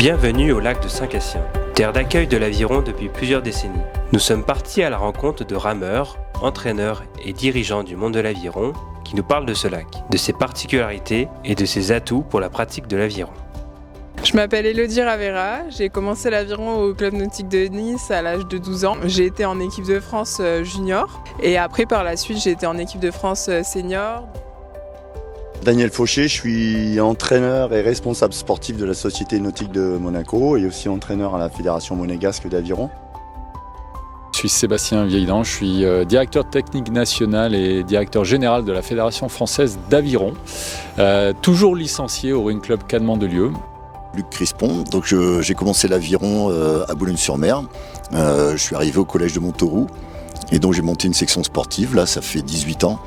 Bienvenue au lac de Saint-Cassien, terre d'accueil de l'aviron depuis plusieurs décennies. Nous sommes partis à la rencontre de rameurs, entraîneurs et dirigeants du monde de l'aviron qui nous parlent de ce lac, de ses particularités et de ses atouts pour la pratique de l'aviron. Je m'appelle Elodie Ravera, j'ai commencé l'aviron au club nautique de Nice à l'âge de 12 ans. J'ai été en équipe de France junior et après par la suite j'ai été en équipe de France senior. Daniel Fauché, je suis entraîneur et responsable sportif de la Société nautique de Monaco et aussi entraîneur à la Fédération monégasque d'aviron. Je suis Sébastien Vieildan, je suis directeur technique national et directeur général de la Fédération française d'aviron, toujours licencié au Rowing Club Cadman-de-Lieu. Luc Crispon, donc j'ai commencé l'aviron à Boulogne-sur-Mer. Je suis arrivé au collège de Montauroux et donc j'ai monté une section sportive, là ça fait 18 ans.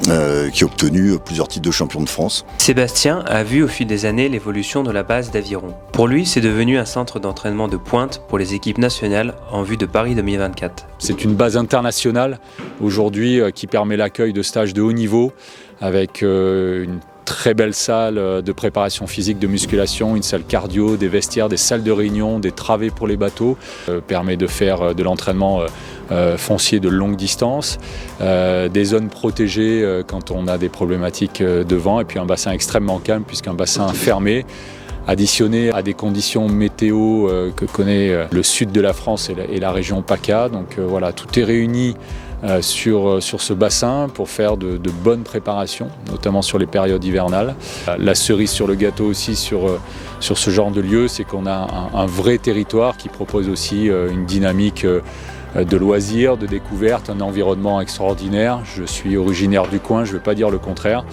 Qui a obtenu plusieurs titres de champion de France. Sébastien a vu au fil des années l'évolution de la base d'aviron. Pour lui, c'est devenu un centre d'entraînement de pointe pour les équipes nationales en vue de Paris 2024. C'est une base internationale aujourd'hui qui permet l'accueil de stages de haut niveau avec une très belle salle de préparation physique, de musculation, une salle cardio, des vestiaires, des salles de réunion, des travées pour les bateaux. Permet de faire de l'entraînement foncier de longue distance, des zones protégées quand on a des problématiques de vent et puis un bassin extrêmement calme puisqu'un bassin fermé additionné à des conditions météo que connaît le sud de la France et la région PACA. Donc voilà, tout est réuni sur ce bassin pour faire de bonnes préparations, notamment sur les périodes hivernales. La cerise sur le gâteau aussi sur ce genre de lieu, c'est qu'on a un vrai territoire qui propose aussi une dynamique de loisirs, de découverte, un environnement extraordinaire. Je suis originaire du coin, je ne vais pas dire le contraire.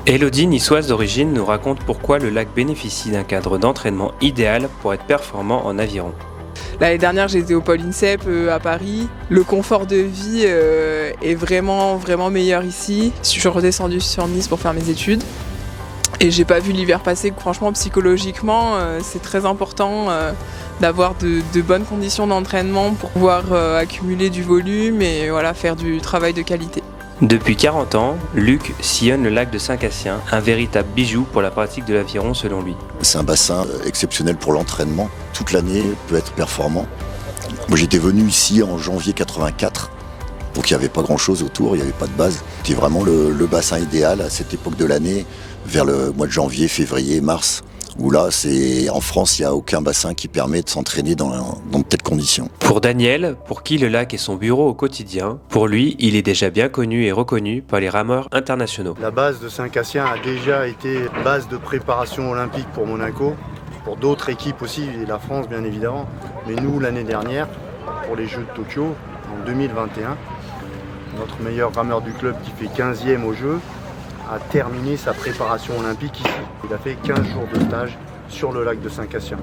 Elodie, niçoise d'origine, nous raconte pourquoi le lac bénéficie d'un cadre d'entraînement idéal pour être performant en aviron. L'année dernière, j'ai été au Pôle INSEP à Paris. Le confort de vie est vraiment meilleur ici. Je suis redescendue sur Nice pour faire mes études. Et j'ai pas vu l'hiver passer. Franchement, psychologiquement, c'est très important d'avoir de bonnes conditions d'entraînement pour pouvoir accumuler du volume et voilà, faire du travail de qualité. Depuis 40 ans, Luc sillonne le lac de Saint-Cassien, un véritable bijou pour la pratique de l'aviron selon lui. C'est un bassin exceptionnel pour l'entraînement. Toute l'année peut être performant. Moi j'étais venu ici en janvier 84, donc il n'y avait pas grand chose autour, il n'y avait pas de base. C'était vraiment le bassin idéal à cette époque de l'année, vers le mois de janvier, février, mars. Où là, en France, il n'y a aucun bassin qui permet de s'entraîner dans de telles conditions. Pour Daniel, pour qui le lac est son bureau au quotidien, pour lui, il est déjà bien connu et reconnu par les rameurs internationaux. La base de Saint-Cassien a déjà été base de préparation olympique pour Monaco, pour d'autres équipes aussi, et la France bien évidemment. Mais nous, l'année dernière, pour les Jeux de Tokyo, en 2021, notre meilleur rameur du club qui fait 15e au jeu, a terminé sa préparation olympique ici. Il a fait 15 jours de stage sur le lac de Saint-Cassien.